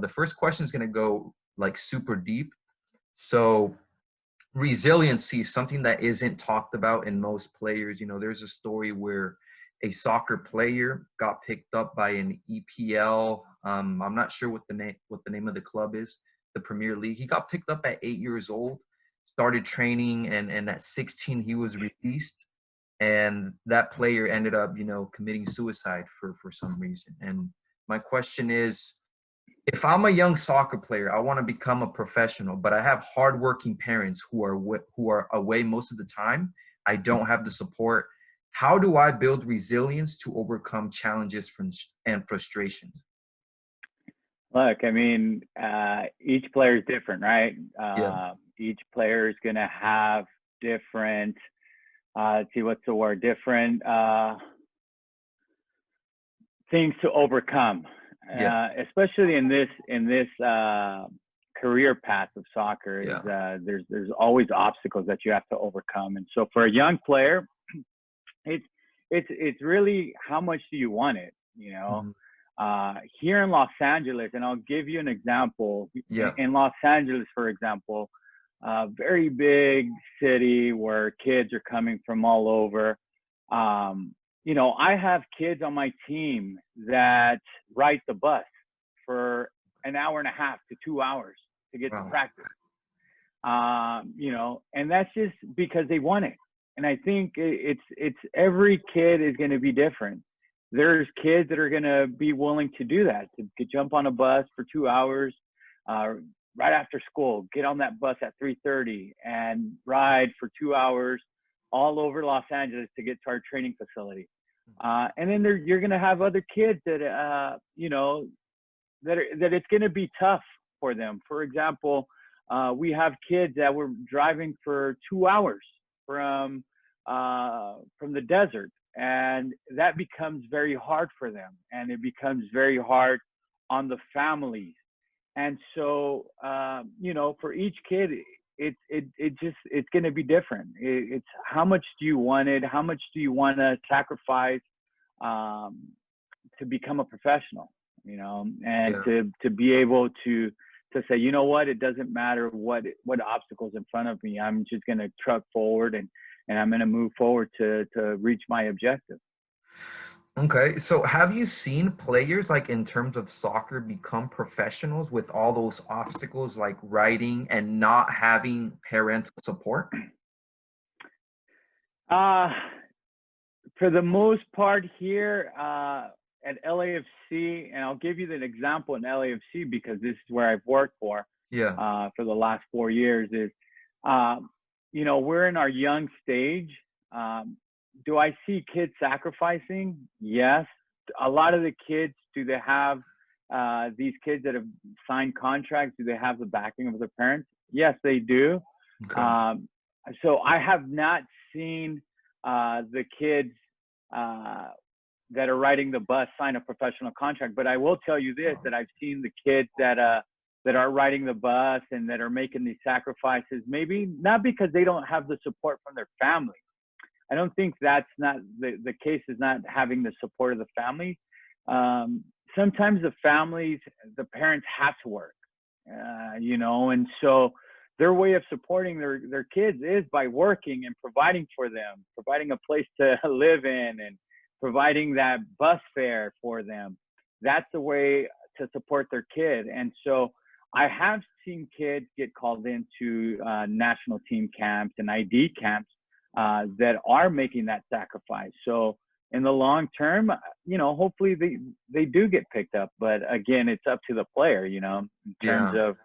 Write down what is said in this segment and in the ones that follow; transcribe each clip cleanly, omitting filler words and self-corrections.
The first question is going to go like super deep. So resiliency, something that isn't talked about in most players. You know, there's a story where a soccer player got picked up by an EPL. I'm not sure what the name of the club is, the Premier League. He got picked up at 8 years old, started training, and at 16 he was released. And that player ended up, you know, committing suicide for some reason. And my question is, if I'm a young soccer player, I want to become a professional, but I have hardworking parents who are away most of the time. I don't have the support. How do I build resilience to overcome challenges and frustrations? Look, I mean, each player is different, right? Yeah. Each player is going to have different, let's see, what's the word? Different things to overcome, Yeah. especially in this career path of soccer. Yeah. There's always obstacles that you have to overcome, and so for a young player, it's really how much do you want it, you know? Here in Los Angeles, and I'll give you an example. Yeah. In Los Angeles, for example, a very big city where kids are coming from all over. You know, I have kids on my team that ride the bus for an hour and a half to 2 hours to get to practice. You know, and that's just because they want it. And I think it's every kid is going to be different. There's kids that are going to be willing to do that, to jump on a bus for 2 hours, right after school, get on that bus at 3:30 and ride for 2 hours all over Los Angeles to get to our training facility. And then you're going to have other kids that, you know, that it's going to be tough for them. For example, we have kids that were driving for 2 hours from the desert, and that becomes very hard for them, and it becomes very hard on the families. And so, you know, for each kid, it's going to be different. It's how much do you want it? How much do you want to sacrifice to become a professional, you know, and to be able to say, you know what, it doesn't matter what obstacles in front of me. I'm just going to truck forward and I'm going to move forward to reach my objective. Okay, so have you seen players, like in terms of soccer, become professionals with all those obstacles like riding and not having parental support? For the most part here at LAFC, and I'll give you an example in LAFC because this is where I've worked for the last 4 years, is, you know, we're in our young stage. Do I see kids sacrificing? Yes. A lot of the kids, do they have these kids that have signed contracts? Do they have the backing of their parents? Yes, they do. Okay. So I have not seen the kids that are riding the bus sign a professional contract, but I will tell you this, that I've seen the kids that are riding the bus and that are making these sacrifices, maybe not because they don't have the support from their family. I don't think that's not the case, is not having the support of the family. Sometimes the parents have to work, you know, and so their way of supporting their kids is by working and providing for them, providing a place to live in and providing that bus fare for them. That's the way to support their kid. And so I have seen kids get called into national team camps and ID camps that are making that sacrifice. So in the long term, you know, hopefully they do get picked up. But again, it's up to the player, you know, in terms of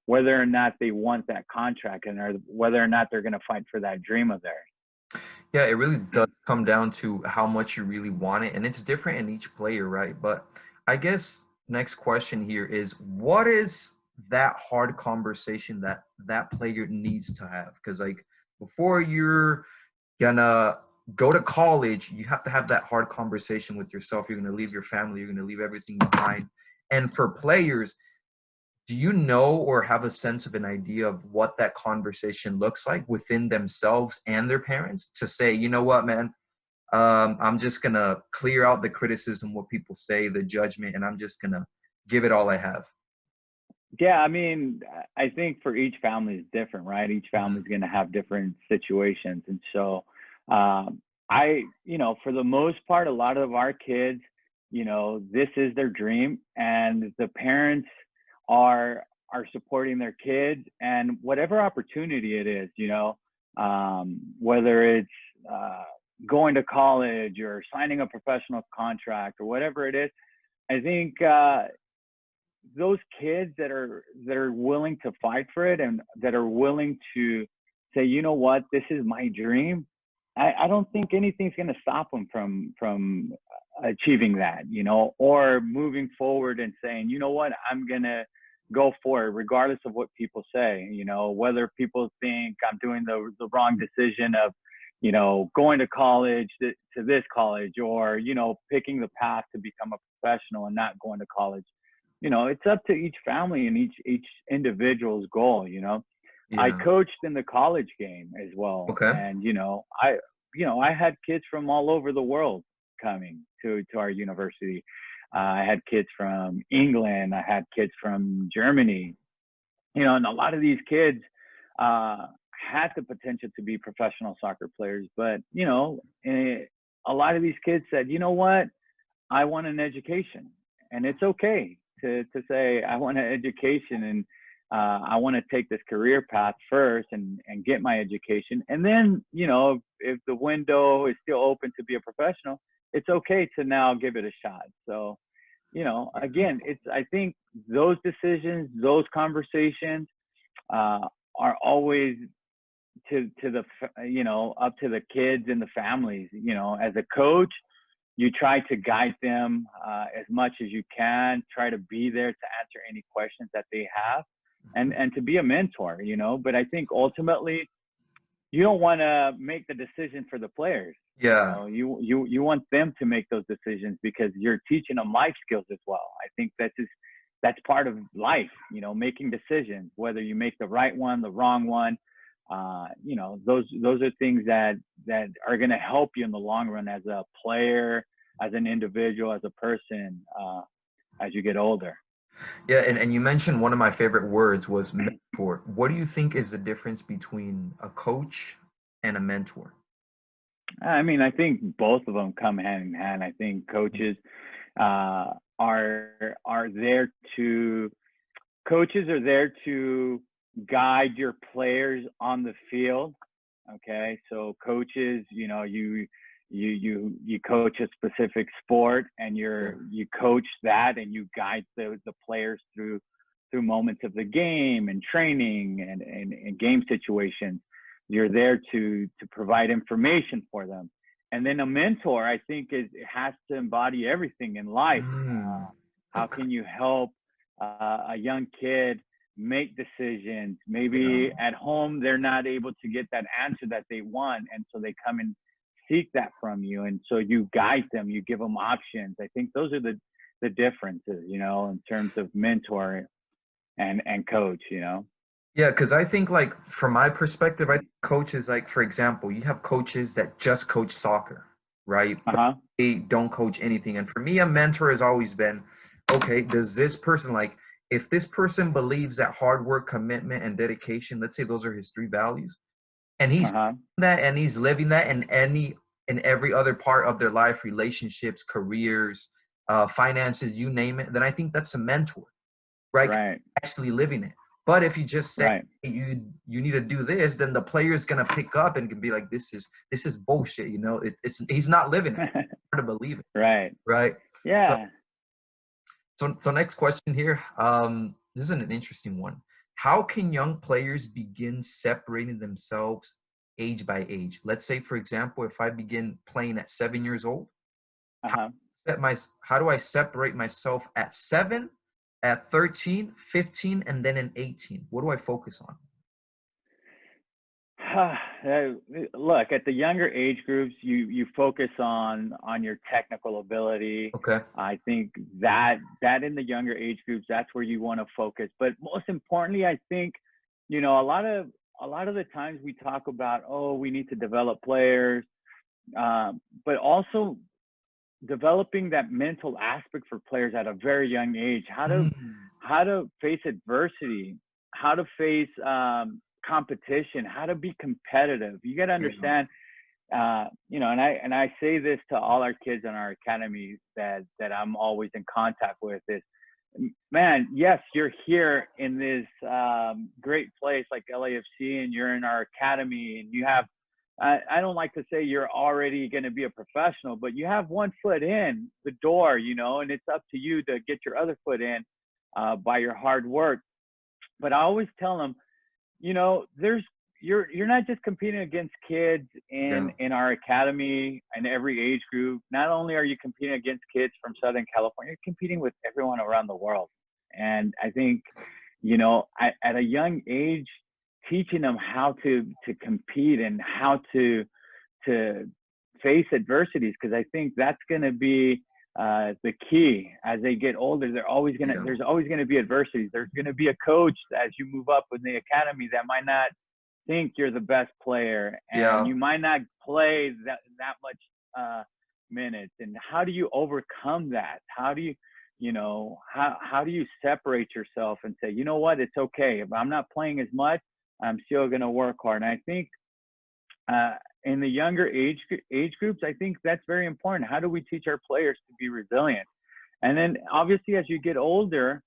whether or not they want that contract and whether or not they're going to fight for that dream of theirs. Yeah, it really does come down to how much you really want it. And it's different in each player, right? But I guess next question here is, what is that hard conversation that player needs to have? Because like before you're gonna go to college, you have to have that hard conversation with yourself. You're gonna leave your family, you're gonna leave everything behind. And for players, do you know or have a sense of an idea of what that conversation looks like within themselves and their parents, to say, you know what, man, I'm just gonna clear out the criticism, what people say, the judgment, and I'm just gonna give it all I have? Yeah, I mean, I think for each family is different, right? Each family is going to have different situations. And so, for the most part, a lot of our kids, this is their dream, and the parents are supporting their kids, and whatever opportunity it is, whether it's going to college or signing a professional contract or whatever it is. I think those kids that are willing to fight for it and that are willing to say, you know what, this is my dream. I don't think anything's going to stop them from achieving that, or moving forward and saying, you know what, I'm going to go for it regardless of what people say, whether people think I'm doing the wrong decision of, going to college to this college, or, picking the path to become a professional and not going to college. It's up to each family and each individual's goal. Yeah. I coached in the college game as well. Okay. And, I had kids from all over the world coming to our university. I had kids from England. I had kids from Germany, and a lot of these kids had the potential to be professional soccer players. But, a lot of these kids said, you know what, I want an education. And it's okay to say, I want an education, and I want to take this career path first and get my education. And then, if the window is still open to be a professional, it's okay to now give it a shot. So, again, I think those decisions, those conversations are always to the, up to the kids and the families. As a coach, you try to guide them as much as you can, try to be there to answer any questions that they have, and to be a mentor, but I think ultimately you don't want to make the decision for the players. Yeah. You want them to make those decisions, because you're teaching them life skills as well. I think that's part of life, making decisions, whether you make the right one, the wrong one. Those are things that are going to help you in the long run as a player, as an individual, as a person, as you get older. Yeah, and you mentioned one of my favorite words was mentor. What do you think is the difference between a coach and a mentor? I mean, I think both of them come hand in hand. I think coaches are there to guide your players on the field. Okay, so coaches, you coach a specific sport, and you coach that, and you guide the players through moments of the game and training and game situations. You're there to provide information for them. And then a mentor, I think, it has to embody everything in life. How can you help a young kid make decisions? Maybe at home they're not able to get that answer that they want, and so they come and seek that from you, and so you guide them, you give them options. I think those are the differences, in terms of mentor and coach. Yeah, because I think, like, from my perspective, I think coaches, like, for example, you have coaches that just coach soccer, right? They don't coach anything. And for me, a mentor has always been, okay, does this person, like, if this person believes that hard work, commitment, and dedication, let's say those are his 3 values, and he's that, and he's living that in every other part of their life, relationships, careers, finances, you name it, then I think that's a mentor, right? Actually living it. But if you just say you need to do this, then the player is gonna pick up and can be like, this is bullshit, he's not living it. Hard to believe it. Right. Yeah. So next question here. This is an interesting one. How can young players begin separating themselves age by age? Let's say, for example, if I begin playing at 7 years old, how do I separate myself at 7, at 13, 15, and then in 18? What do I focus on? Look, at the younger age groups, you focus on your technical ability. Okay. I think that in the younger age groups, that's where you want to focus. But most importantly, I think, a lot of the times we talk about, we need to develop players, but also developing that mental aspect for players at a very young age, how to face adversity, how to face competition, how to be competitive. You got to understand, you know, and I say this to all our kids in our academy that I'm always in contact with is, man, yes, you're here in this great place like LAFC, and you're in our academy, and you have, I don't like to say you're already going to be a professional, but you have one foot in the door, you know, and it's up to you to get your other foot in by your hard work. But I always tell them, you know, you're not just competing against kids in our academy and every age group. Not only are you competing against kids from Southern California, you're competing with everyone around the world. And I think, you know, at a young age, teaching them how to compete and how to face adversities, because I think that's going to be the key as they get older. There's always going to be adversities. There's going to be a coach as you move up in the academy that might not think you're the best player, and you might not play that much minutes. And how do you overcome that? How do you, you know, how do you separate yourself and say, you know what, it's okay if I'm not playing as much, I'm still going to work hard. And I think in the younger age groups, I think that's very important. How do we teach our players to be resilient? And then obviously as you get older,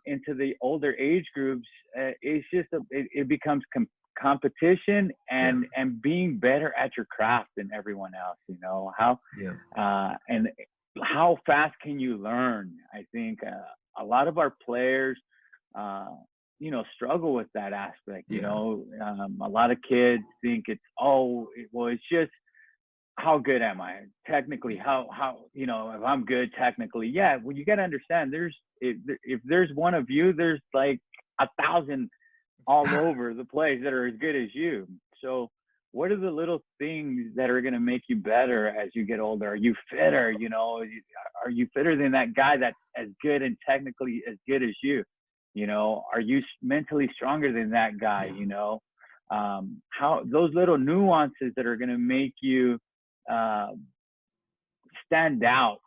into the older age groups, it's just it becomes competition and being better at your craft than everyone else. You know and how fast can you learn? I think a lot of our players, you know, struggle with that aspect. You know, a lot of kids think it's it's just, how good am I technically? How you know, if I'm good technically? Yeah, well, you got to understand, if there's one of you, there's like 1,000 all over the place that are as good as you. So what are the little things that are going to make you better as you get older? Are you fitter? You know, are you fitter than that guy that's as good and technically as good as you? You know, are you mentally stronger than that guy? You know, how those little nuances that are going to make you stand out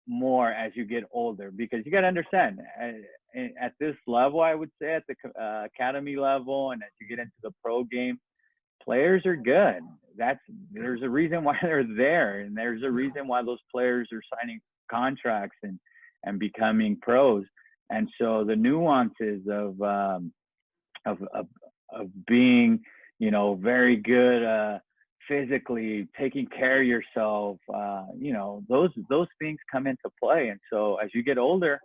more as you get older, because you got to understand at this level, I would say at the academy level, and as you get into the pro game, players are good. There's a reason why they're there, and there's a reason why those players are signing contracts and becoming pros. And so the nuances of being, you know, very good physically, taking care of yourself, you know, those things come into play. And so as you get older,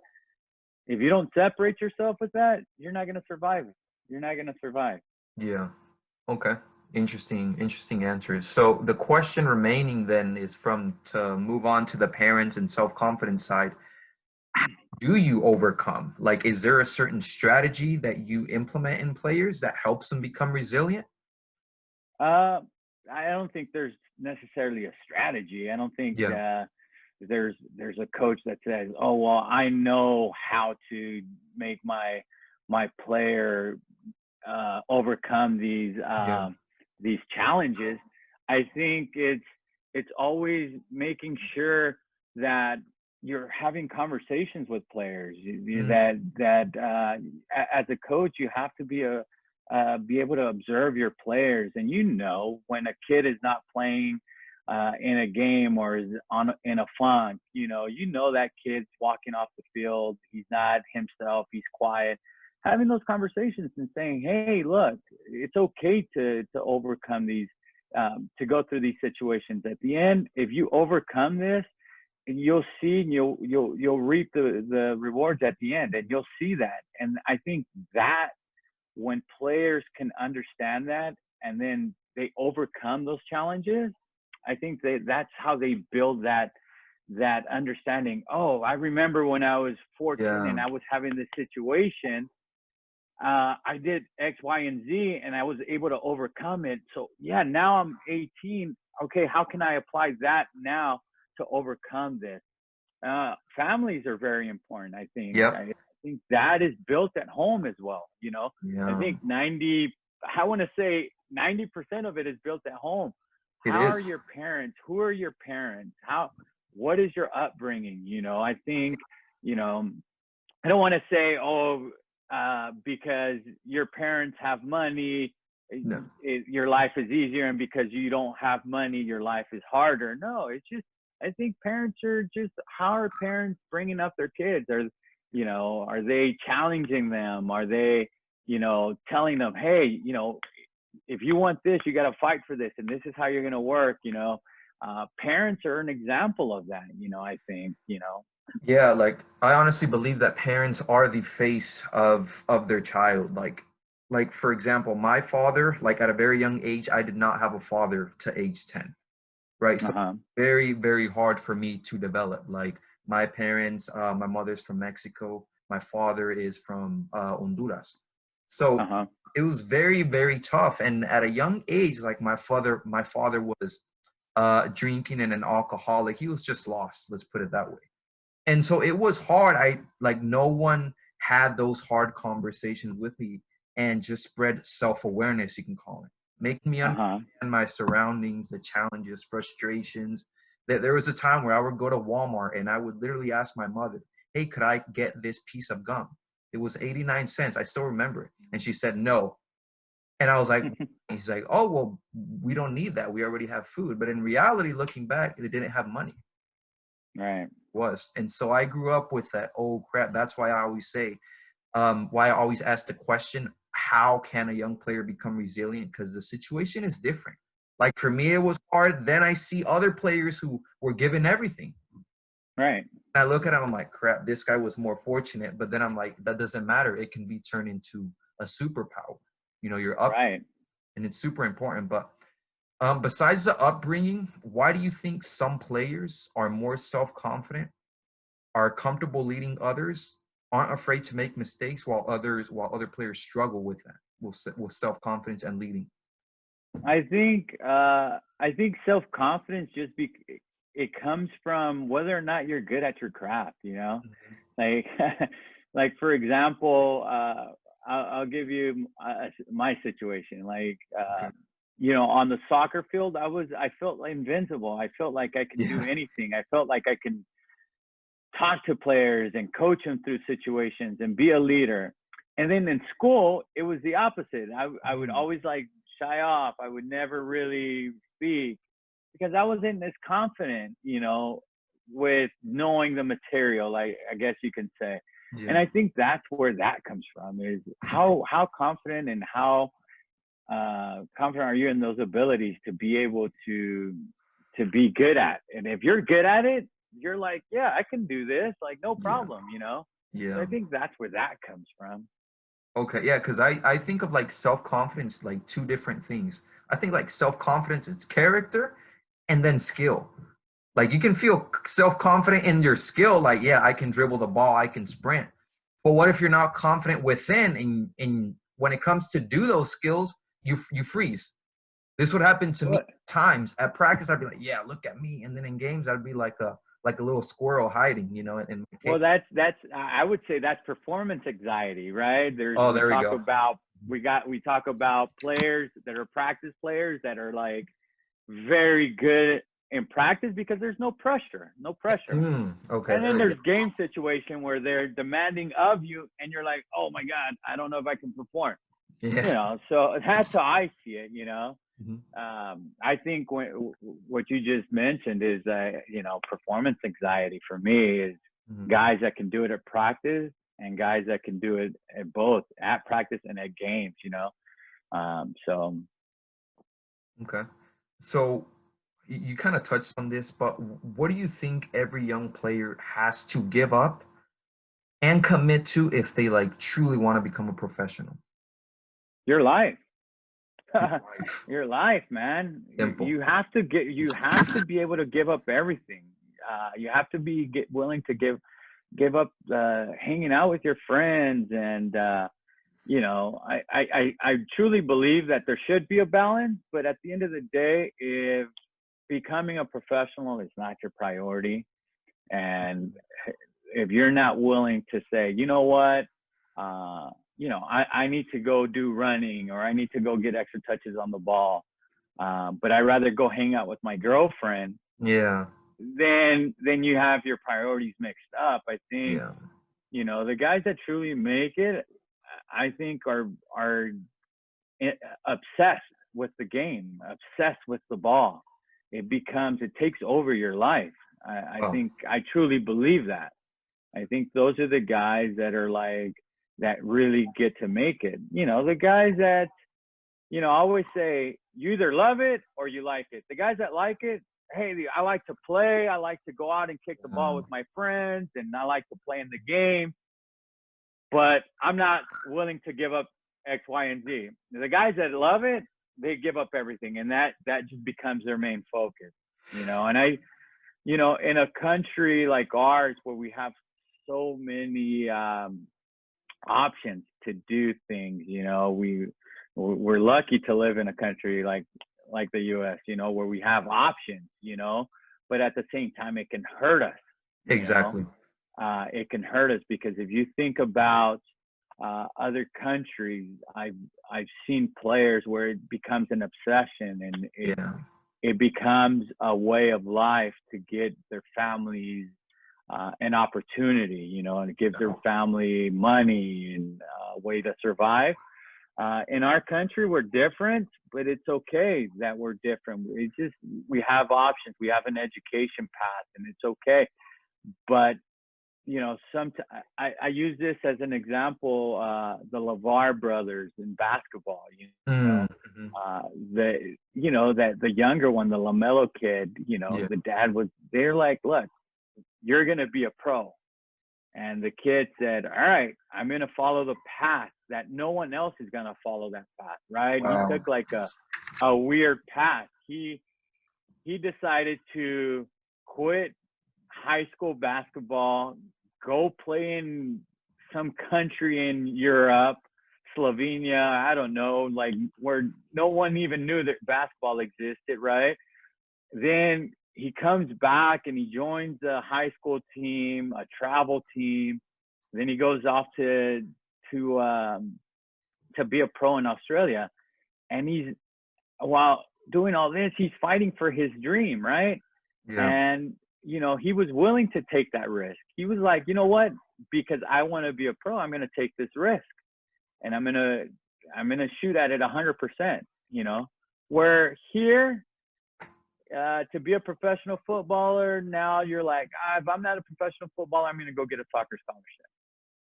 if you don't separate yourself with that, you're not going to survive. You're not going to survive. Yeah. Okay. Interesting answers. So the question remaining then is to move on to the parents and self-confidence side. How do you overcome? Like, is there a certain strategy that you implement in players that helps them become resilient? I don't think there's necessarily a strategy. I don't think there's a coach that says, oh, well, I know how to make my player overcome these challenges. I think it's always making sure that you're having conversations with players. That as a coach, you have to be able to observe your players, and you know when a kid is not playing in a game or is in a funk. You know that kid's walking off the field. He's not himself. He's quiet. Having those conversations and saying, hey, look, it's okay to overcome these, to go through these situations. At the end, if you overcome this, you'll see, and you'll reap the rewards at the end, and you'll see that. And I think that when players can understand that, and then they overcome those challenges, I think that's how they build that understanding. Oh, I remember when I was 14 and I was having this situation. I did X, Y, and Z, and I was able to overcome it. So yeah, now I'm 18. Okay, how can I apply that now to overcome this? Families are very important, I think. I think that is built at home as well. You know, I think 90% of it is built at home. How are your parents? Who are your parents? what is your upbringing? I think, I don't want to say, because your parents have money, No. your life is easier, and because you don't have money, your life is harder. No, it's just, I think parents are just, how are parents bringing up their kids? Are they challenging them? Are they, telling them, hey, if you want this, you got to fight for this, and this is how you're going to work. Parents are an example of that. I think. Yeah, like I honestly believe that parents are the face of their child. Like for example, my father, like at a very young age, I did not have a father to age 10, right? So Uh-huh. very, very hard for me to develop. Like my parents, my mother's from Mexico, my father is from Honduras. So Uh-huh. it was very, very tough. And at a young age, like my father was drinking and an alcoholic. He was just lost, let's put it that way. And so it was hard. No one had those hard conversations with me and just spread self-awareness, you can call it, making me Uh-huh. understand my surroundings, the challenges, frustrations. That there was a time where I would go to Walmart and I would literally ask my mother, hey, could I get this piece of gum? It was 89 cents. I still remember it. And she said no. And I was like, he's like, oh, well, we don't need that. We already have food. But in reality, looking back, they didn't have money. Right. Was. And so I grew up with that. Oh crap. That's why I always say, why I always ask the question, how can a young player become resilient? Because the situation is different. Like for me, it was hard. Then I see other players who were given everything. Right. And I look at him, I'm like, crap, this guy was more fortunate. But then I'm like, that doesn't matter. It can be turned into a superpower. You're up Right. and it's super important. But besides the upbringing, why do you think some players are more self-confident, are comfortable leading others, aren't afraid to make mistakes, while other players struggle with that, with self-confidence and leading? I think self-confidence it comes from whether or not you're good at your craft, like like for example, I'll give you my situation. Like Okay. on the soccer field, I felt invincible. I felt like I could do Yeah. anything. I felt like I could talk to players and coach them through situations and be a leader. And then in school, it was the opposite. I would Mm. always like shy off. I would never really speak because I wasn't as confident, with knowing the material, like I guess you can say. And Yeah. I think that's where that comes from, is how confident and how confident are you in those abilities to be able to be good at. And if you're good at it, you're like, yeah, I can do this, like no Yeah. problem. So Yeah. I think that's where that comes from. Okay. Yeah. Because I think of like self-confidence like two different things. I think like self-confidence is character and then skill. Like you can feel self-confident in your skill, like, yeah, I can dribble the ball, I can sprint. But what if you're not confident within, and when it comes to do those skills, you freeze. This would happen to me Well, times at practice. I'd be like, yeah, look at me. And then in games, I'd be like a little squirrel hiding, in my cage. well, that's I would say that's performance anxiety, right? There's Oh, we there we talk go. about we talk about players that are practice players that are like very good in practice because there's no pressure, no pressure. Okay, And there then we go. there's game situation where they're demanding of you, and you're like, oh my god, I don't know if I can perform. Yeah. So that's how I see it. Mhm. I think what you just mentioned is performance anxiety for me is Mhm. guys that can do it at practice and guys that can do it at both at practice and at games. Okay. So you kind of touched on this, but what do you think every young player has to give up and commit to if they like truly want to become a professional? your life. Life. Your life, man. Simple. You have to be able to give up everything. You have to be willing to give up hanging out with your friends. And I truly believe that there should be a balance, but at the end of the day, if becoming a professional is not your priority, and if you're not willing to say, you know what, I need to go do running, or I need to go get extra touches on the ball, but I'd rather go hang out with my girlfriend, Yeah. then you have your priorities mixed up. I think, Yeah. The guys that truly make it, I think are obsessed with the game, obsessed with the ball. It takes over your life. I think I truly believe that. I think those are the guys that are like, that really get to make it. The guys that, I always say, you either love it or you like it. The guys that like it, hey, I like to play. I like to go out and kick the ball with my friends, and I like to play in the game. But I'm not willing to give up X, Y, and Z. The guys that love it, they give up everything, and that just becomes their main focus. And in a country like ours where we have so many options to do things, we're lucky to live in a country like the U.S., where we have options, but at the same time, it can hurt us. Exactly. It can hurt us because if you think about other countries, I've seen players where it becomes an obsession, and it becomes a way of life to get their families an opportunity, and to give their family money and a way to survive. In our country, we're different, but it's okay that we're different. We have options. We have an education path, and it's okay. But, I use this as an example, the LeVar brothers in basketball, the younger one, the LaMelo kid, the dad they're like, look, you're going to be a pro. And the kid said, all right, I'm going to follow the path that no one else is going to follow that path, right? Wow. He took like a weird path. He decided to quit high school basketball, go play in some country in Europe, Slovenia, I don't know, like where no one even knew that basketball existed, right? Then he comes back and he joins a high school team, a travel team. Then he goes off to be a pro in Australia. And while doing all this, he's fighting for his dream, right? Yeah. And, he was willing to take that risk. He was like, you know what? Because I want to be a pro, I'm going to take this risk. And I'm going to shoot at it 100%, where here, to be a professional footballer, now you're like, if I'm not a professional footballer, I'm going to go get a soccer scholarship.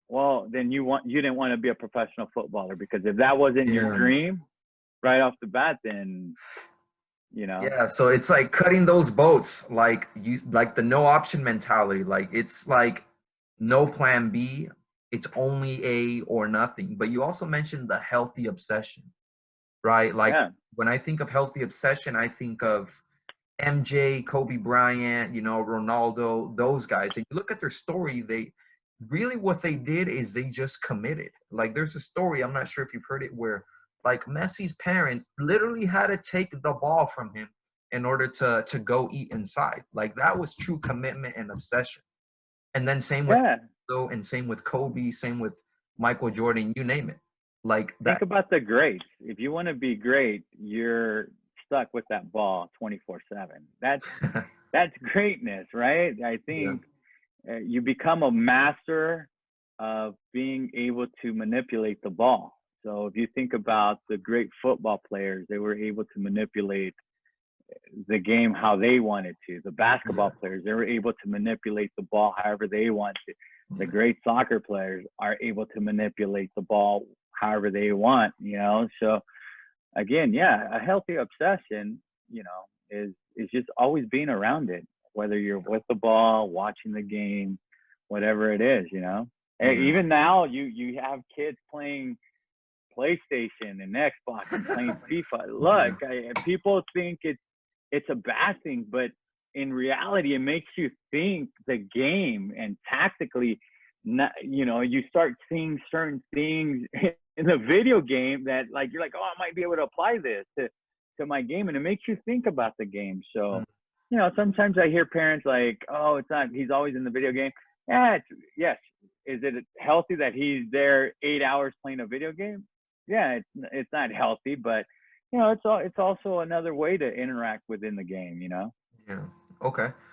Well, then you didn't want to be a professional footballer, because if that wasn't your dream right off the bat, then, Yeah, so it's like cutting those boats, like the no option mentality. Like it's like no plan B. It's only A or nothing. But you also mentioned the healthy obsession, right? Like when I think of healthy obsession, I think of MJ, Kobe Bryant, Ronaldo, those guys. And you look at their story, what they did is they just committed. Like there's a story, I'm not sure if you've heard it, where like Messi's parents literally had to take the ball from him in order to go eat inside. Like that was true commitment and obsession. And then same with Ronaldo, and same with Kobe, same with Michael Jordan, you name it. Like that. Think about the greats. If you want to be great, you're stuck with that ball 24/7. That's greatness, right? I think you become a master of being able to manipulate the ball. So if you think about the great football players, they were able to manipulate the game how they wanted to. The basketball players, they were able to manipulate the ball however they want to. The great soccer players are able to manipulate the ball however they want, So again, a healthy obsession, is just always being around it, whether you're with the ball, watching the game, whatever it is, Hey, even now you have kids playing PlayStation and Xbox and playing FIFA. Look, people think it's a bad thing, but in reality, it makes you think the game, and tactically, you start seeing certain things in the video game that like you're like, oh, I might be able to apply this to my game, and it makes you think about the game. So, sometimes I hear parents like, oh, it's not, he's always in the video game. Yes. Is it healthy that he's there 8 hours playing a video game? Yeah, it's not healthy, but it's also another way to interact within the game, Yeah. Okay.